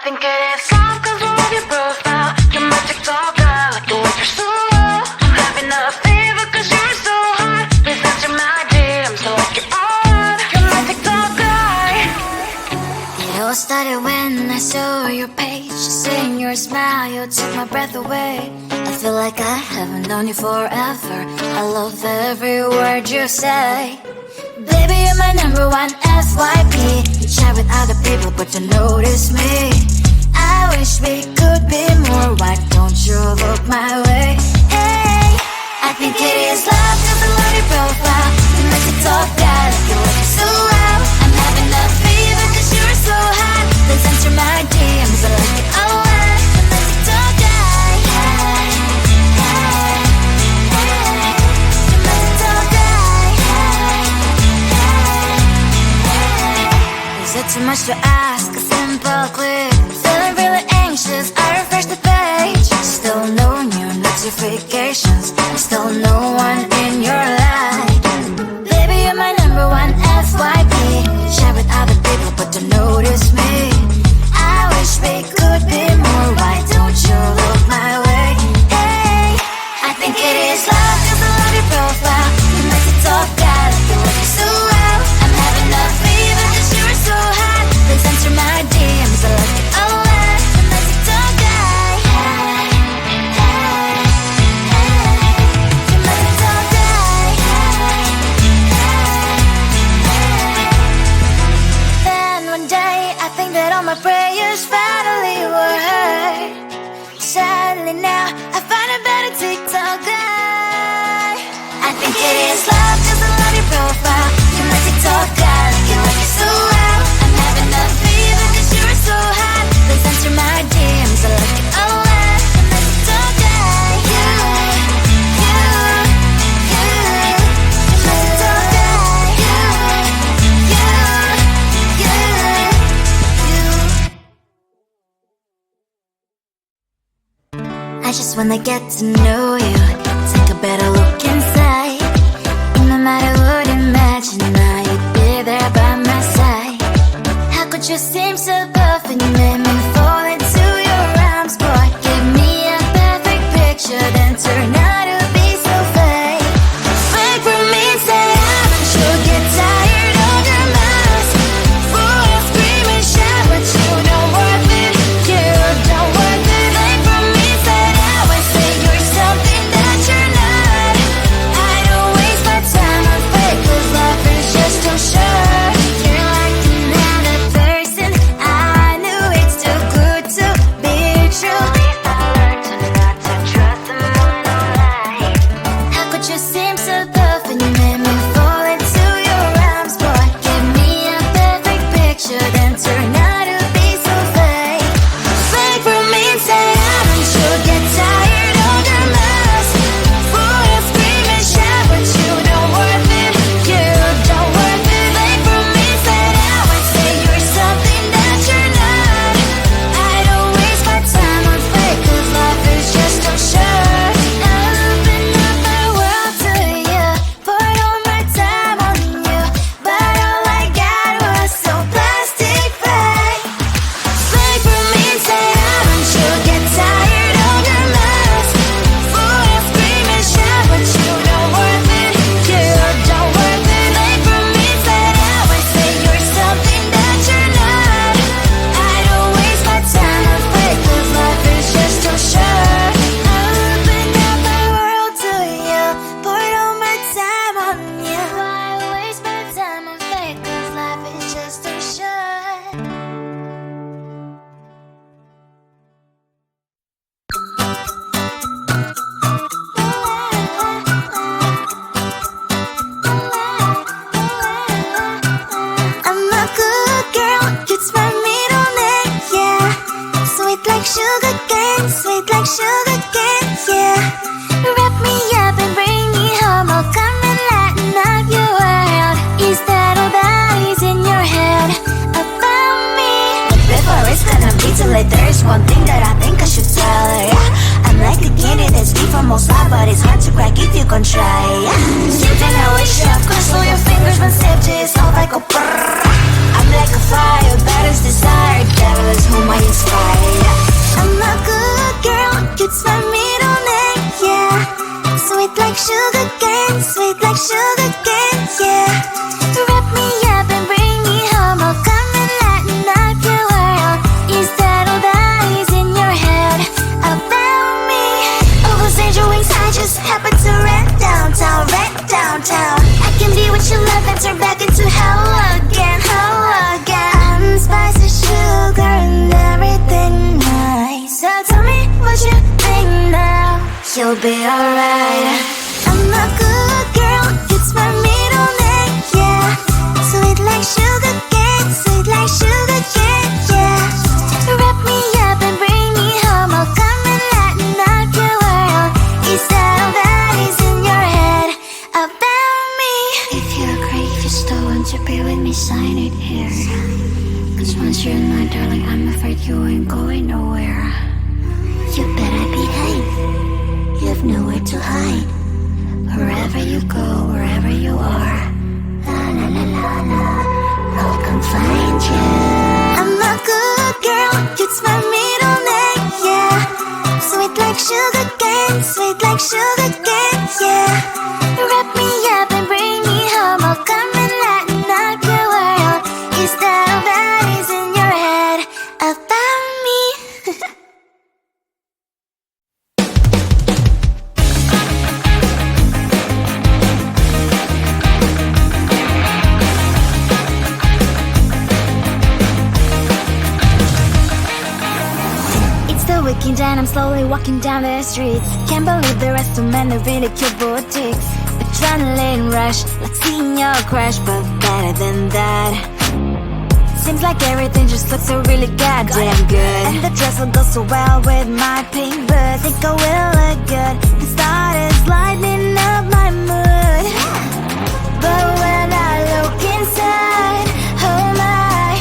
think it is soft 'cause I love your profile. You're my TikTok guy, like the way you're so low. I'm having a fever 'cause you're so hot. Please answer my DMs, so like you're on. You're my TikTok guy. It all started when I saw your page. Seeing your smile, you took my breath away. I feel like I haven't known you forever. I love every word you say. Baby, you're my number one FYP. You chat with other people but you notice me. I wish we could be more. Why don't you look my way? Hey, I think it is love 'cause I love your profile. You make it talk guy like you look so well. I'm having a fever 'cause you're so hot. Please answer my DMs, I like it a lot. You make it talk guy. Hey, hey, hey. You make it talk guy. Is it too much to ask? A simple click. Feeling really anxious, I refresh the page. Still no new notifications. Still no one in your life. Baby, you're my number one FYP. Share with other people but don't notice me. I wish we could be more. Why don't you look my way? Hey, I think it is love 'cause I love your profile. You make it talk guy like you look so well. I'm having a fever 'cause you're so hot. Please answer my DMs, I like it a lot. You make it talk guy. Hey, hey, hey. You make it talk guy. Hey, hey, hey. Then one day I think that all my prayers finally were heard. Sadly now I find a better TikTok guy. I think it is love 'cause I love your profile. You make it talk guy like you like it so well. I'm having a fever 'cause you're so hot. Please answer my DMs, I like it a lot. You make it talk guy. You make it talk guy. I just wanna get to know you. Take a better look inside. No matter what, imagine now you'd be there by my side. How could you seem so perfect? You made me fall into your arms, boy. Give me a perfect picture, then turn out to be so fake. Fake for me, say haven't you get tired of your mess? Boy, scream and shout, but you don't worth it. You don't worth it. Fake for me, say that way, say you're something that you're not. I don't waste my time on fake 'cause life is just too short. You're like another person. I knew it's too good to be true. I learned to not to trust someone online. How could you seem so perfect? You made me fall into your arms, boy. Give me a perfect picture, then turn out to be so fake. Fake for me, say haven't you get tired of your mess? Boy, I scream and shout, but you don't worth it. You don't worth it. Fake for me, say that way, say you're something that you're not. I don't waste my time on fake 'cause life is just too short. I open up my world to you, poured all my time on you, but all I got was so plastic fake. Fake for me, say haven't you get tired of your mess? Boy, I scream and shout, but you don't worth it. You don't worth it. Fake for me, say that way, say you're something that you're not. I don't waste my time on fake 'cause life is just too short. I open up my world to you, poured all my time on you. Why waste my time on fake 'cause life is just too short. I'm a good girl, it's my middle name, yeah. Sweet like sugar cane, sweet like sugar cane, yeah. Wrap me up and bring me home, I'll come and lighten up your world. Is that all that is in your head about me? But before it's gonna be too late, there's one thing that I think I should tell her, yeah. I'm like the candy that's deep from most high, but it's hard to crack if you can try, yeah. Something I wish you cross all your fingers when safety is all like a brrrr. I'm like a fire, battles desire, devil is whom I inspire. Sweet like sugar cane, sweet like sugar cane, yeah. Wrap me up and bring me home. I'll come and lighten up your world. You settle the eyes in your head about me. Oh, those angel wings I just happen to rent downtown, rent downtown. I can be what you love and turn back into hell again, hell again. Spicy sugar and everything nice. So tell me what you think now. You'll be alright. I'm a good girl, it's my middle name, yeah. Sweet like sugar cane, sweet like sugar cane, yeah. Wrap me up and bring me home. I'll come and lighten up your world. Is that all that is in your head about me? If you're great, if you still want to be with me, sign it here. Cause once you're mine, darling, I'm afraid you ain't going nowhere. You better behave. You've nowhere to hide. Wherever you go, wherever you are, la la la la la, I'll come find you. I'm a good girl, it's my middle name, yeah. Sweet like sugar cane, sweet like sugar cane, yeah. Wrap me up and bring me home. I'll come and lighten up your world. Is that all that is in your head about me? Weekend and I'm slowly walking down the streets. Can't believe the rest of men are really cute boutiques. Adrenaline rush, like seeing your crush, but better than that. Seems like everything just looks so really goddamn good. And the dress will go so well with my pink boots. Think I will look good. The start is lighting up my mood. But when I look inside, oh my,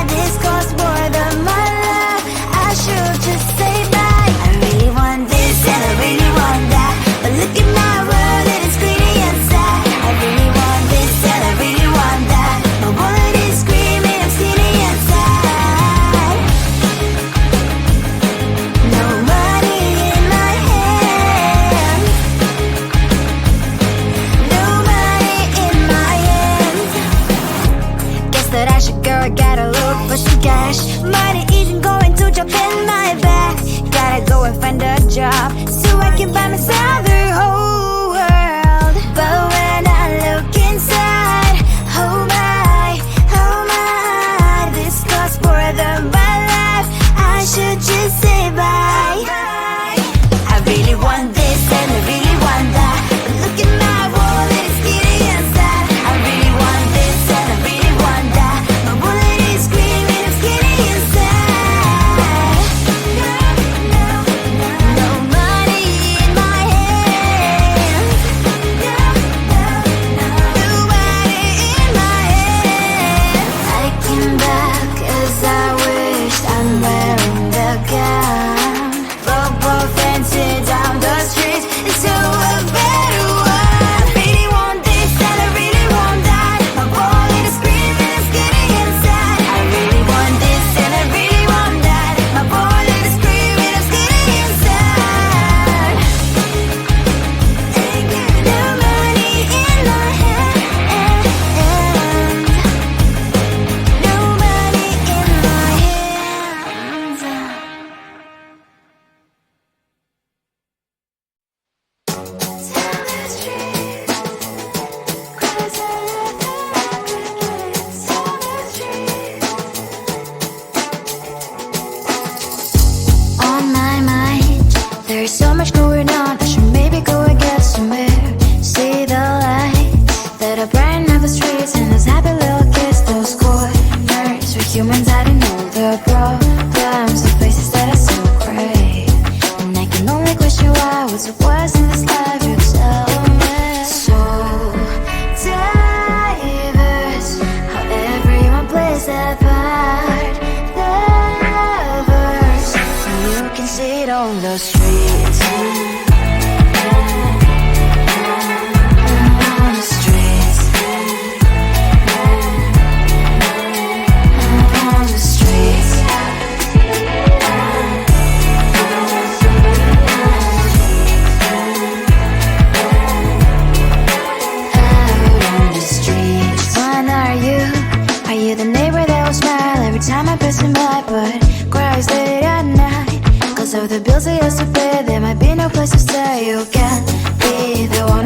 this costs more than my love. I should just say bye. I really want this and I really want that, but look at my world and it's pretty inside. I really want this and I really want that. My wallet is screaming, I'm skinny inside. No money in my hand. No money in my hand. Guess that I should go, I gotta look for some cash. Money isn't going to jump in my back. Gotta go and find a job so I can buy myself the whole world. But when I look inside, oh my, this costs more than my life. I should just say bye. I really want this and I really want that, but look at my wallet, it's getting inside. I really want this and I really want that. My wallet is screaming, it's getting inside. No money in my hand. Nobody in my hand. I came back as I wished. I'm wearing the gown. Bobo fancy down the streets into a better one. I really want this and I really want that. My wallet is screaming, it's getting inside. I really want this and I really want that. My wallet is screaming, it's getting inside. No money in my hand. No money in my hands. On my mind, there's so much going on. I should maybe go and get somewhere. See the lights that are bright up the streets, and those happy little kids, those corners where humans hiding all the problems, the faces that are so gray. And I can only question why, what's it was in this life.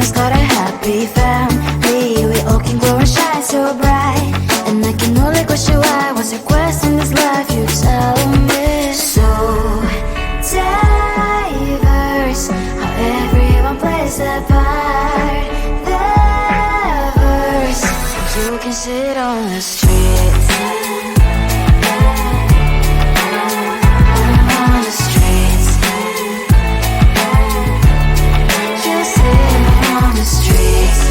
almost got a happy family. We all can glow and shine so bright, and I can only question why. What's your quest in this life? You tell me. So diverse, how everyone plays their part. Diverse, you can sit on the streets. On the streets. You sit on the streets.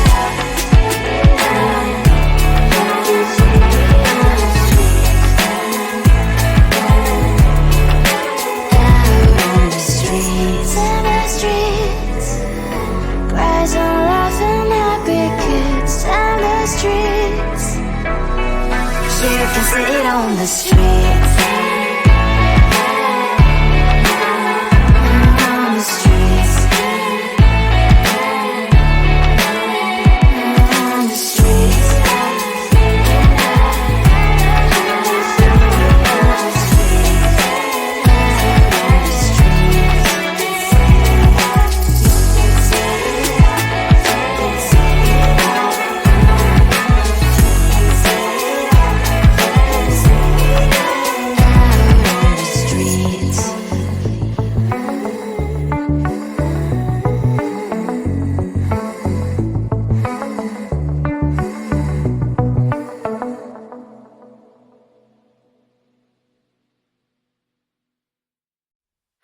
You can sit on the streets. On the streets. On the streets.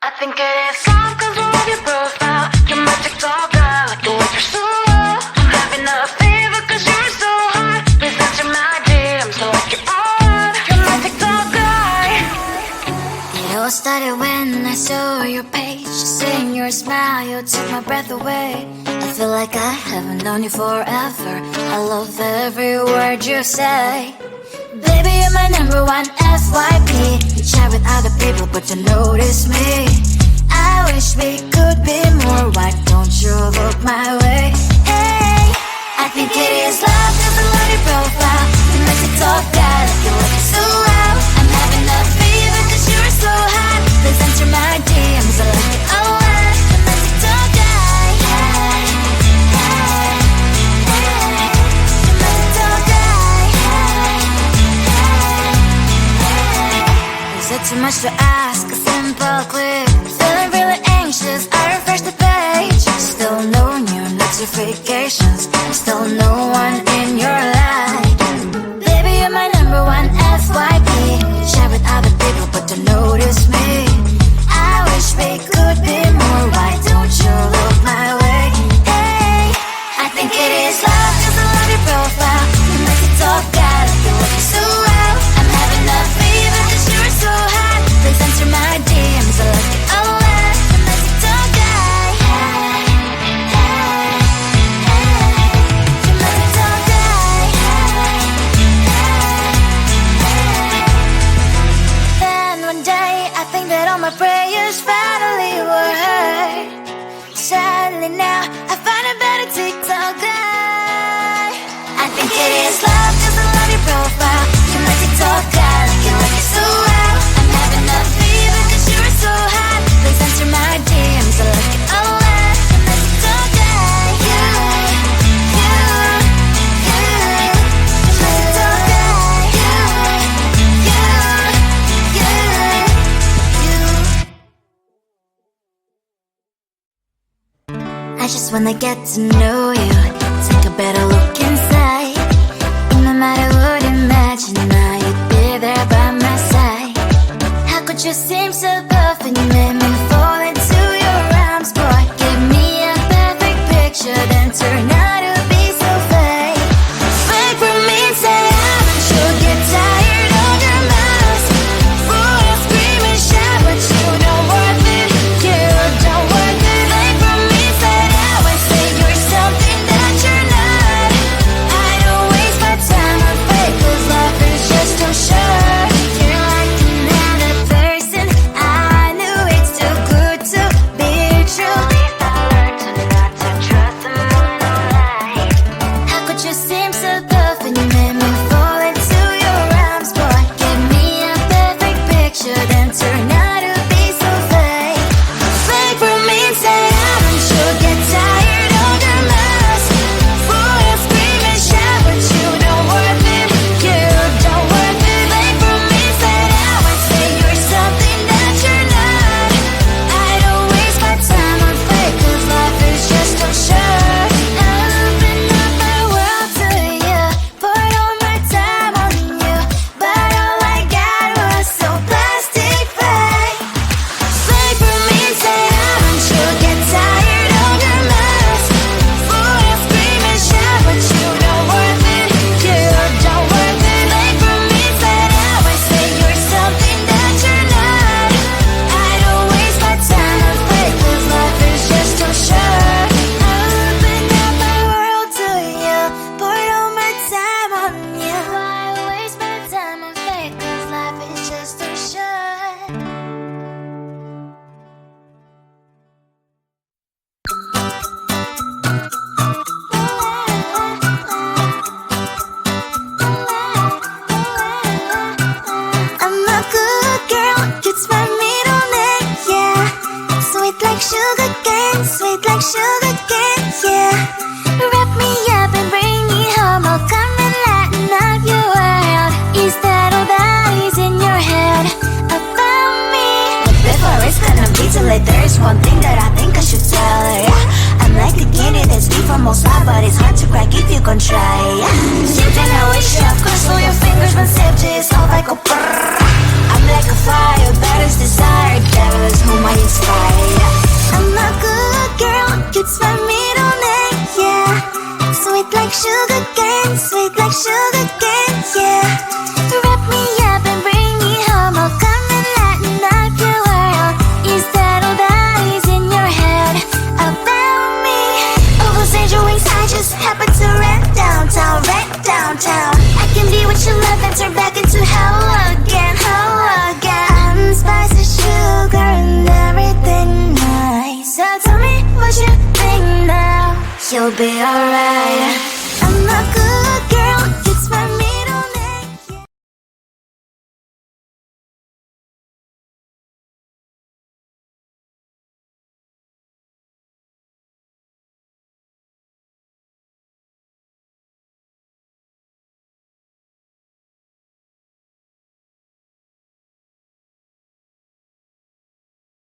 I think it is love 'cause I love your profile. You're my TikTok guy, like the way you're so low. I'm having a fever 'cause you're so hot. Please answer my DMs like you're on. You're my TikTok guy. It all started when I saw your page. Seeing your smile, you took my breath away. I feel like I haven't known you forever. I love every word you say. Baby, you're my number one FYP. You chat with other people, but you notice me. I wish we could be more. Why don't you look my way? Hey, I think it is love 'cause I love your profile. You make me talk bad, like you look so well. I'm having a fever 'cause you're so hot. Please answer my DMs, I like it a lot. You make me talk guy. Hey, hey, hey. You make me talk guy. Is it too much to ask? A simple click. Feeling really anxious, I refresh the page. Still no new notifications. Still no one in your life. Baby, you're my number one FYP. Share with other people, but don't notice me. I wish we could be more. Why don't you look my way? Hey, I think it is love 'cause I love your profile. You make it talk bad, like you look so well. I'm having a fever 'cause you're so hot. Please answer my DMs, I like it a lot. You make it talk guy. Hey, hey, hey. You make it talk guy. Hey, hey, hey. Then one day I think that all my prayers finally were heard. Sadly now I find a better TikTok guy. I think it is love 'cause I love your profile. You make it talk guy, like you look so well. I'm having a fever 'cause you're so hot. Please answer my DMs, I like it a lot. You make it talk guy. You make it talk guy. I just wanna get to know you, take a better look inside. No matter what, imagine now you'd be there by my side. How could you seem so perfect? You made me fall into your arms, boy. Give me a perfect picture, then turn out to be so fake. Fake for me, say haven't you get tired of your mouth? Full of scream and shout, but you don't worth it. You don't worth it. Fake for me, say I would say you're something that you're not. I don't waste my time on fake, 'cause love is just too short. You're like another person. I knew it's too good to be true. I learned to not to trust someone, no, no. almost live, but it's hard to crack if you can try. Shifting how we chef, cross all your fingers when safety is all like a brrr. I'm like a fire, bad as desire, devil is whom I inspire. I'm a good girl, it's my middle name, yeah. Sweet like sugar cane, sweet like sugar cane, yeah. Wrap me up and bring me home, I'll come and lighten up your world. You settle eyes in your head about me. Overstand your wings, I just happen to rent downtown, I can be what you love and turn back into hell again, I'm spicy sugar and everything nice. So tell me what you think now, you'll be alright.